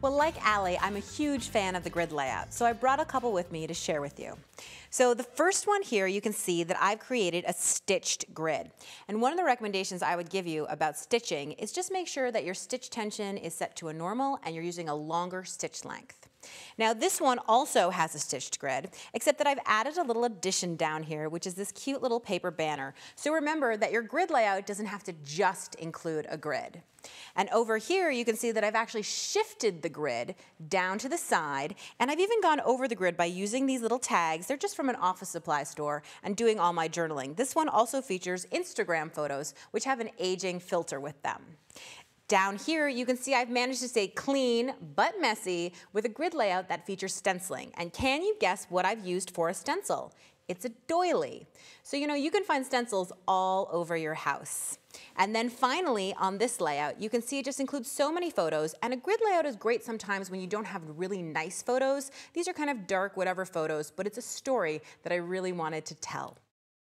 Well, like Allie, I'm a huge fan of the grid layout, so I brought a couple with me to share with you. So the first one here, you can see that I've created a stitched grid. And one of the recommendations I would give you about stitching is just make sure that your stitch tension is set to a normal and you're using a longer stitch length. Now this one also has a stitched grid, except that I've added a little addition down here, which is this cute little paper banner. So remember that your grid layout doesn't have to just include a grid. And over here, you can see that I've actually shifted the grid down to the side, and I've even gone over the grid by using these little tags. They're just from an office supply store and doing all my journaling. This one also features Instagram photos, which have an aging filter with them. Down here, you can see I've managed to stay clean but messy with a grid layout that features stenciling. And can you guess what I've used for a stencil? It's a doily. So you can find stencils all over your house. And then finally, on this layout, you can see it just includes so many photos, and a grid layout is great sometimes when you don't have really nice photos. These are kind of dark, whatever photos, but it's a story that I really wanted to tell.